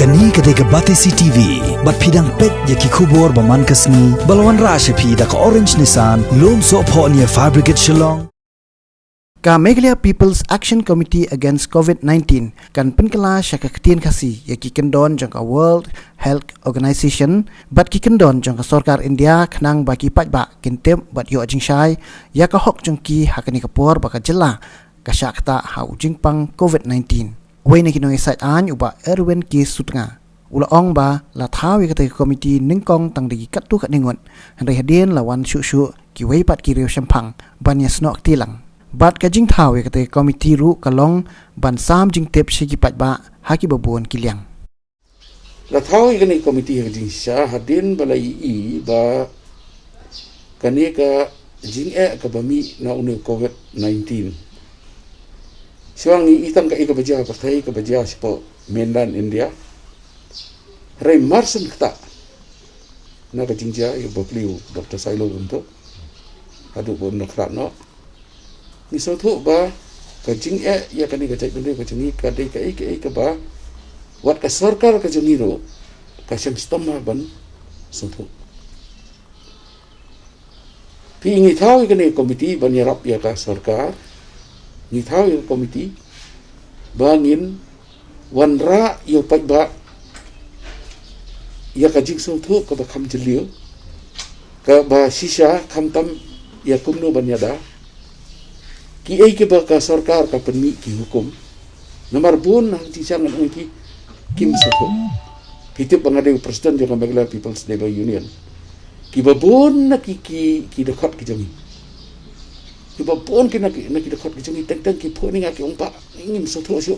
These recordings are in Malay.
Kani ketika Batisi TV, bat pidang pet yaki kubur baman kasni, balawan rasha pida ka orange nisan, lom so po niya fabricate Shillong. Ka Meghalaya People's Action Committee Against COVID-19 kan penkala syaka ketien kasi yaki kendon jangka World Health Organization bat ki kendon jangka Sarkar India kenang baki patba kintem bat yo ajing syai ya ka hok jangki hakani kapur baka jela ka syakta ha ujing pang COVID-19 wei na kinong isait an uba Erwin K Sutnga ula ong ba la thawi ka komiti ningkong tang digi katu kat ningon handai hadien lawan syu ki wei pat ki riu syampang ban ya snok tilang bat ka jing thawe kate komiti ru kalong ban sam jing tep shiki patba haki babon kiliang la thawe kani komiti ha jing sha hadin balai I ba kani ka jing ka bami na unu COVID-19 siwang itang ka baja pathai ka baja sipo mainland India rai marsen kta na ka jing ja yo bapliu Dr. Sailo untuk hadu bon nakrat no ni so thu ba ka jing ya kani ka chai dun ka jingi ka dei ka ba wat ka sarkar ka jingi ro ka syam stoma ban so thu pi ngi thau kani komiti ban yarap ya ka sarkar ngi thau komiti bangin wanra yo pat ba ya ka jing so thu ka ba kham jiliu ka ba shisha kham tam ya kumno ban yada ki ai ke ba ka sarkar ka penmi ki hukum nomor bun hang ti sang ang ki kim sopo kitip bangade presiden jong Meghalaya People's Labour Union ki ba bun na ki dekat ki jami ki ba bun ki dekat ki jami teng ki phoni nga ki ongpa ngim so tho syo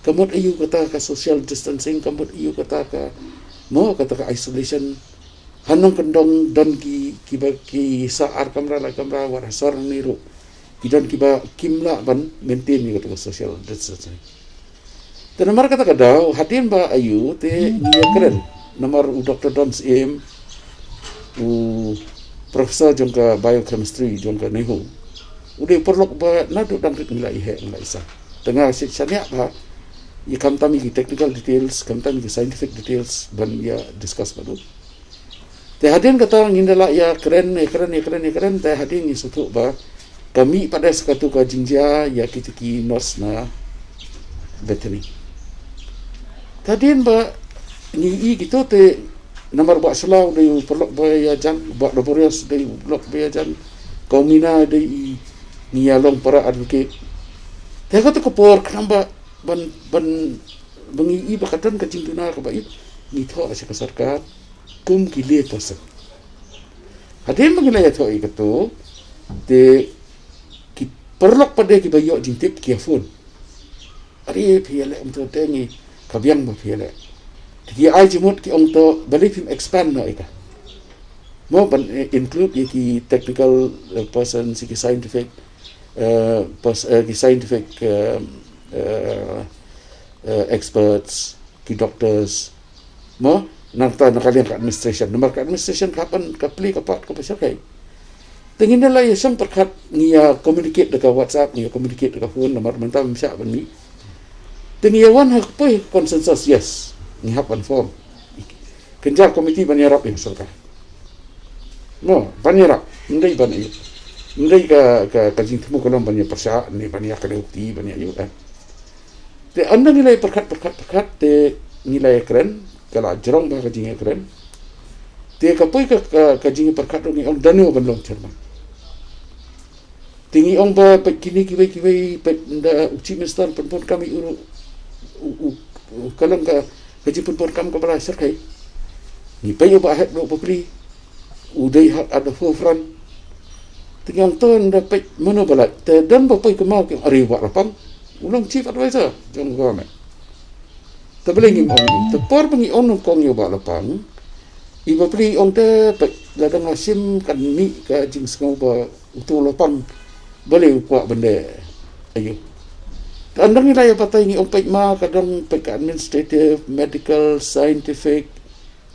kamot ayu kata ka social distancing kamot ayu kata ka mo kata ka isolation hanong kendong don ki ba ki saar kamera la kamera war sor ni ro kidan kiba kimla ban maintain ni kata social distancing. Dan namar kata kadau hadin ba ayu te niya keren namar Dr. Dons M u profesor jongka biochemistry jongka nehu udah perlu ba nadu dang rit nilai he nilai isa tengah sanya ba ya kam tami ki technical details kam tami ki scientific details ban ya discuss badu te hadin kata ngindala ya keren te hadin ni sutu ba kami pada sekatu ka jingja ya kitiki nos na veterinary tadien ba ni gitu te nomor ba selau de perlu ba jan ba laborious de blok ba jan komina de ni along para advocate te ka to ko por kamba ban bangi ba katan ka jingtuna ka ba ni tho asa ka sarkar kum ki le to sa hadin mangila ya tho I kato te perlok pada ki bayo jintip ki phone ari phiale umto tengi kabyang ba phiale ki ai jimut ki ongto balifim expand no ika mo ban include ki technical person ki scientific ki scientific experts ki doctors mo nanta nakalian ka administration nomor ka administration kapan ka play ka pat ka pasal kai tingin nila ya sang perkat niya communicate dekat WhatsApp niya communicate dekat phone nomor mental misya bani tingin wan hak poi consensus yes ni hapan form kenjar komiti banyarap yang sarkar no banyarap ndai bani ndai ka jing temu kolom banya persya ni banya ka ukti banya yu te anda nilai perkat te nilai keren kala jerong ba ka jing keren te ka poi ka jing perkat ni on danu ban long cerman tingi ong ba kini kiwai da uci minister pun kami uru kalang ka gaji pun kami ka bala sarkai ni payo ba het do popri udai hat ada forefront tingi ong ton da pe mono bala te dan ba pai kemau ke ari wa rapang ulong chief advisor jong government tabeleng ong te por bangi on kong yo ba lapang iba pri ong te ladang asim kan mi ka jing sngau ba utu lapang boleh kuat benda ayo tandang nilai apa tai ni ompek ma kadang pek administrative medical scientific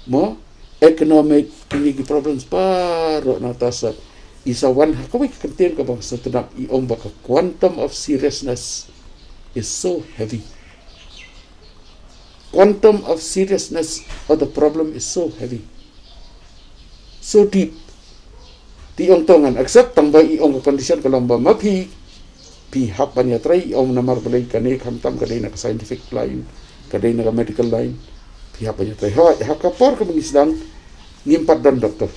mo economic ini ki problems baru natasa isawan hakawai kentien ka bang setenap I ombak quantum of seriousness is so heavy quantum of seriousness of the problem is so heavy, so deep. Ti ong tongan accept tambah i ong condition kalau mbak pi hap banyak try ong namar balai kane kamtam kadai nak scientific line, kadai nak medical line, pi hap banyak try. Hak kapor ke mengisdang ngimpat dan doktor.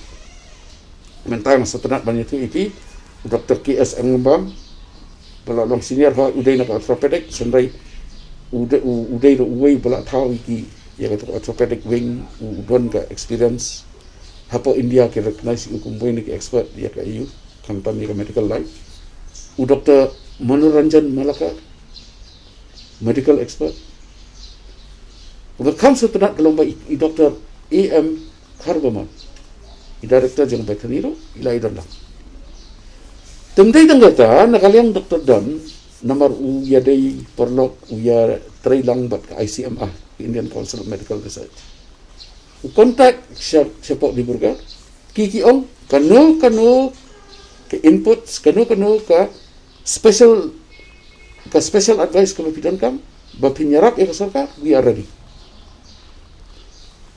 Mentang setenat banyak tu iki doktor KS Ngembam belalong senior udai nak orthopedic sendai udai uwei bela tahu iki ya kata orthopedic wing udon ke experience hapo India ke recognize hukum boy ni ke expert dia ke EU company ke medical life Dr. Manoranjan Malaka medical expert Ubekam setenat kelomba i Dr. AM Karbaman i director jeng veterinary ilai dandang temdai tanggata nakaliang Dr. Don nomor uya day perlok uya trailang bat ke ICMR Indian Council of Medical Research kontak siapa di Burgar kiki ong kano ke inputs kano ke special advice ke bidang kam bapinyarap ya sarkar we are ready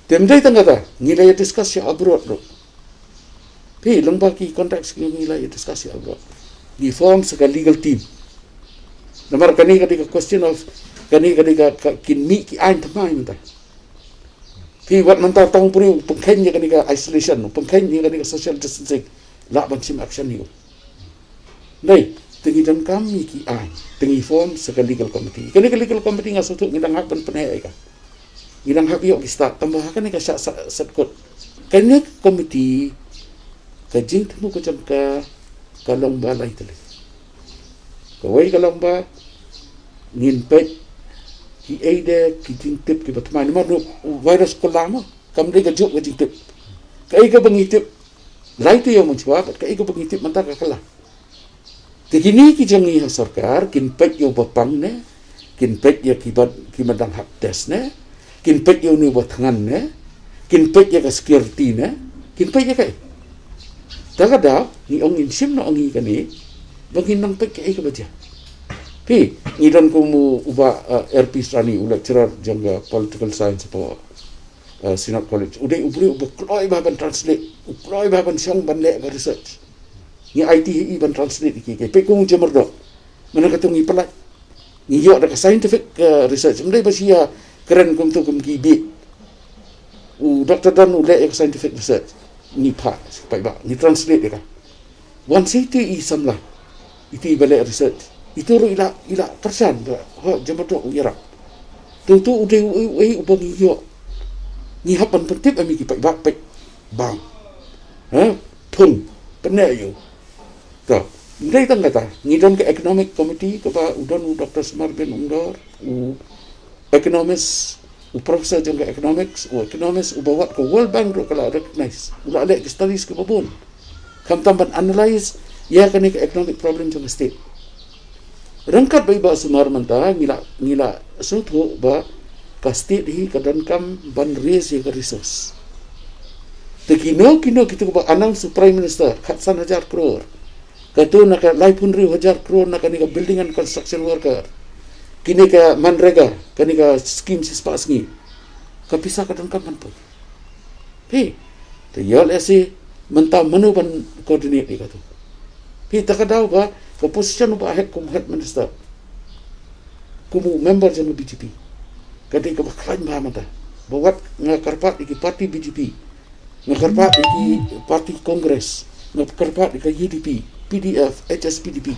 temdai tanggata ngilai discuss ya abroad bro pi lengba ki kontak ngilai discuss ya abroad di form sebagai legal team nomor kani ketika question of kani ketika kin mi ki ain tamai mentah pi wat mentah tong puri pengkenya ketika isolation pengkenya ketika social distancing la ban sim action ni nei tingi dan kami ki ain tingi form sebagai legal committee kani legal committee ngas untuk ngidang hak ban penai ka ngidang hak yo ki start tambah kani ka set kot kani committee kajing temu ko jangka kalomba lai tele kawai kalomba ngin pet ki aide ki jingtip ki batman ma no virus ko lama kam de ga juk ga jingtip kai ga bangitip lai tu yo mun chwa kai ga bangitip manta ka kala te kini ki jangi ha sarkar kin pet yo bapang ne kin pet ya ki madang hak tes ne kin pet yo ni bathangan ne kin pet ya ka security ne kin pet ya kai tagada ni ong insim no ongi kani bangin nang pek kai ka baja pi ngidan ko mu uba RP Strani lecturer jangga political science po Sinat College udai ubri kloi ban translate kloi ban siang ban le research ni IT ban translate ki pe ko jamar do mana katung ipalat ni yo da scientific research mdai basia keren kum tu kum ki bi Dr. Dan le scientific research ni pa pai ba ni translate dia one city i samla itu balik research itu ila persan ha jamato ira tu udai ubangi yo ni hapan pentip ami ki pai ba pai bang ha thung penai yo to ndai tang kata ni don ke economic committee ke ba udon Dr. Smar bin Umdor economist professor jangka economics ubawat ke World Bank ro kala recognize ula le studies ke babon kam tamban analyze ya kani ke economic problem jangka state rangkat bai ba sumar manta ngila suthu ba ka state hi kadan kam ban raise ya resource te kino kitu ba announce prime minister khatsan 1000 crore katu nak lai pun 1000 crore nak ni ka building and construction worker kini ka manrega kani ka scheme sispas ngi kapisa kadang kapan pun pi te yol esi menta manu ban coordinate ni katu pi takadau ba ka position ba head minister kumu member jam BJP kadi ka baklan ba mata bawat ngakarpat iki parti BJP ngakarpat iki parti Congress ngakarpat iki UDP PDF HSPDP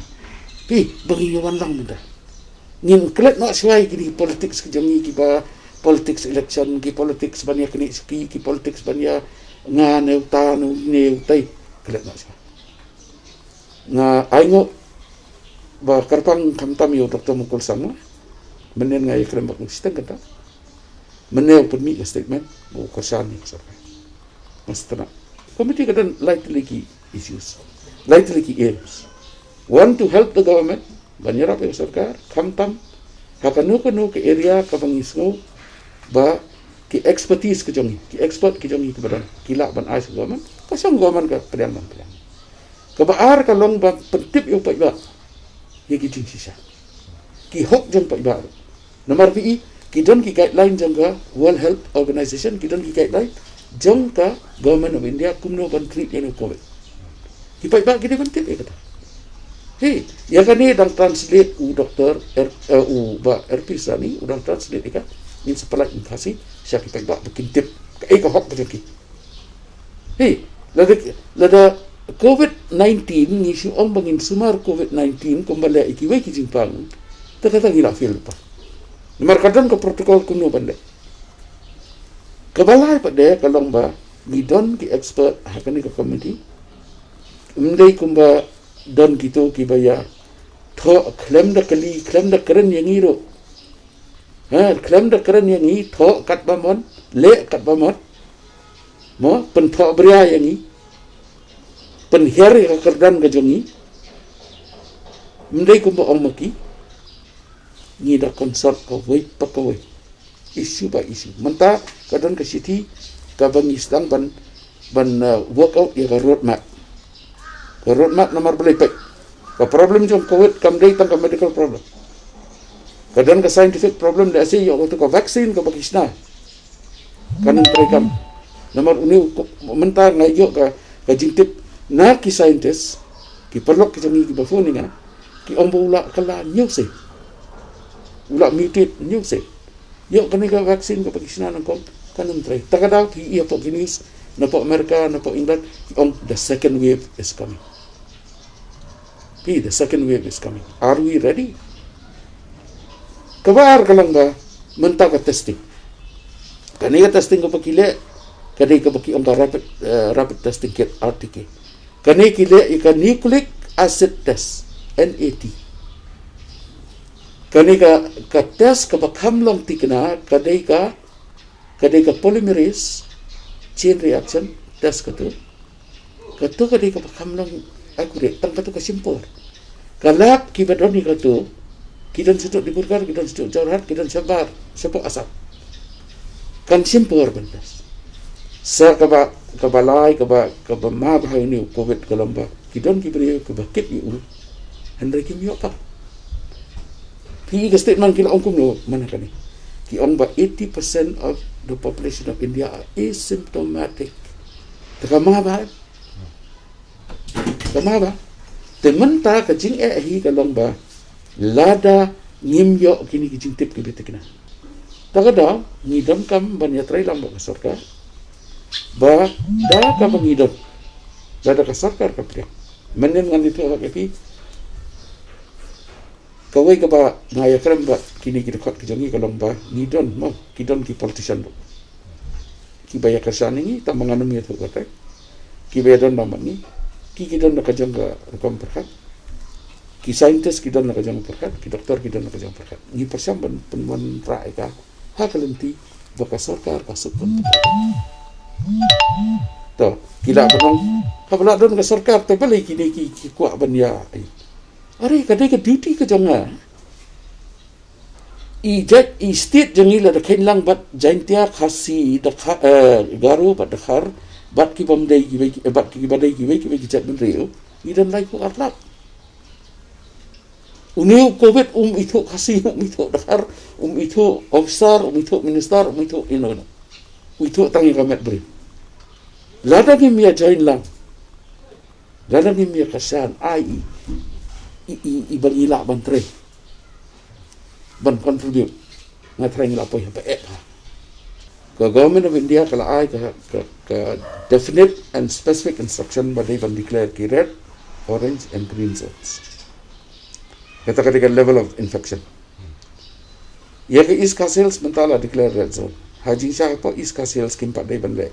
pi bagi yawan lang muda ngin klet nak suai kini politics kejangi ki ba politics election ki politics banyak kini ki politics banyak ngane utanu ne utai klet nak suai nga aingo ba karpang kamtam yo Dr. Mukul sama menen ngai krembak sistem kata menel permi statement bu kosan ni sarkai mastana committee kadan lightly ki issues lightly ki aims want to help the government banyarap ya sarkar kamtam hakanu ke area kabangisno ba ki expertise ke jongi ki expert ke jongi ke badan kila ban ais government kasang government ka pedang ke baar ka long ba pentip yo pai ba ye ki jing sisa ki hok jong pai ba nomor pi Kidon ki guideline jangka World Health Organization, kidon ki guideline jangka Government of India kumno ban treat yang COVID. Kipai ba gede ban tip kata. Hei, ya kan ni dang translate u doktor u ba RP sani udang translate ika in sepalat in kasi siya kipai ba bikin tip ka hok ki. Hei, lada COVID-19 ni si om bangin sumar COVID-19 kembali ikiwai ki Jepang. Terkata gila feel pa. Nomor kadang ke protokol kuno bande. Kebalai pada kalau ba gidon ki expert hakani ke committee. Umdai kumba don gitu ki baya tho klem da keren yang iro. Klem da keren yang i tho kat bamon le kat bamon. Mo pen tho bria yang i. Pen heri ka kerdan ka jongi. Umdai kumba omaki ni da konsort ko wei pakawai isu ba isu menta kadang ke city ka bang istang ban workout ya ka roadmap nomor belai pek ka problem jong covid kam dei tang ka medical problem kadang ka scientific problem da si yo to ka vaccine ka bakisna kanang trekam nomor uni menta ngai yo ka jingtip na ki scientist ki perlok ki jangi ki bafuni nga ki ombula kala nyose ulah mutate new se yo kanika vaksin ko pakisna ng kom kanang try takadaw ki iya po kinis na po Amerika na po England on the second wave is coming. The second wave is coming. Are we ready? Kabar kalang ba menta ka testing kanika testing ko pakile kadai ka paki on rapid testing kit RTK kanai kile ika nucleic acid test NAT kani ka test ka bakham long tikna kadai ka polymerase chain reaction test ka tu kadai ka bakham long accurate tang ka tu ka simple kalap ki badoni ka tu kidan situ dibulgar kidan situ jorhat kidan sabar sepo asap kan simple bentas sa ka balai ka ba ma ba ni covid kalamba kidan ki beri ka bakit yu handai ki mi apa Ki statement kila ongkum no mana kani. Ki ong ba 80% of the population of India are asymptomatic. Takama ba? Tementa ka jing hi ka long ba lada ngimyo kini ki jing tip ki betekna. Takada ngidam kam ban yatrai lam ba sarkar. Ba da ka ngidam. Lada ka sarkar ka priya. Menen ngan itu ka pi kawai ka ba ngaya krem ba kini kita kat kejangi kalau ba ngidon mo kidon ki politician do ki baya kersan ini tambangan mi tu kata ki baya don nama ni ki kidon nak kajang ka rekam perkat ki scientist kidon nak kajang perkat ki doktor kidon nak kajang perkat ni persam penwan rai ka ha kalenti baka sarkar ka sukun to kila penong kabla don ka sarkar te balik kini ki kuat ban ya Ari kadai ka duty ka jonga. I state jangi la kain lang bat jaintia khasi da garu bat dakhar bat ki bamdai ki bat ki badai ki chat benrio i dan lai ko atlap. Uniu covid itu khasi itu dakhar itu officer itu minister itu ino. Itu tangi kamet beri. Lada ki mia jain lang. Lada ki mia kasan ai iban ila ban tre ban contribute na tre ila po pa ka government of India kala ai ka definite and specific instruction ba they ban declare ki red orange and green zones kata ketika level of infection ya ke East Coast Hills mentala declare red zone haji sya po East Coast Hills kim pa dai ban le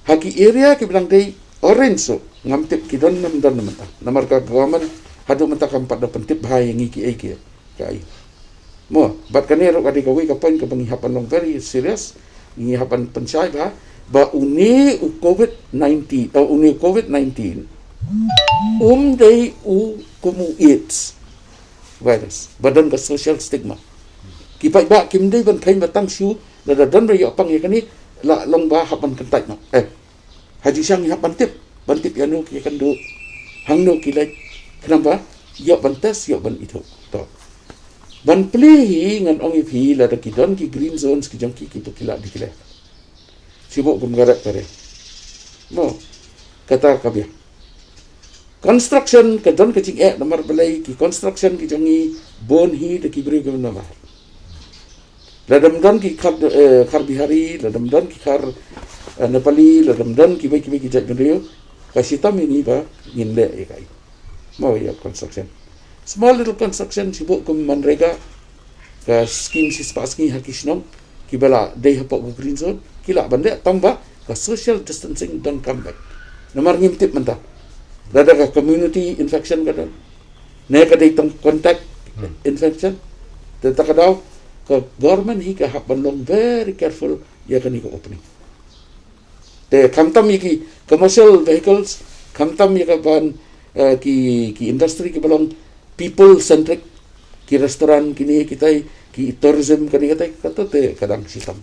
haki area ke bilang dai orange so ngamtip kidon nam dan namata namar ka government hadu mata kam pada pentip bahaya ngiki ai kai mo bat kanero kadi kawi ka point ka panghihapan long very serious ngihapan pensay ba uni covid-19 atau uni covid-19 day kumu AIDS virus badan ka social stigma kipai ba kimdai ban kain batang siu da dan ra yo pang yakani la long ba hapan kentai no haji sang ya bantip yanu ki kan do hangno ki lai kenapa yo bantas yo ban itu to ban plehi ngan ong ipi la da ki don ki green zones ki jong ki tu kila dikile sibuk kum garat kare mo kata kabia construction ka don ka ching namar balai ki construction ki jongi bon hi da ki bri gam namar ladam don ki khar bihari ladam don ki khar Nepali ladam don ki bai ki jat gendrio ka sitam ini ba nginde e kai mau ya construction small little construction sibuk kum manrega ka scheme si spaski hakisnom ki bala dei hapok green zone kila bande tamba ka social distancing don't come back nomor ngimtip mentah dada ka community infection ka don ne ka dei tong contact infection teta ka daw ka government hi ka hapan long very careful ya kan hi ka opening te kamtam iki commercial vehicles kamtam ya ka ban ki industry ki balong people centric ki restoran kini kita ki tourism kani kata te kadang sitam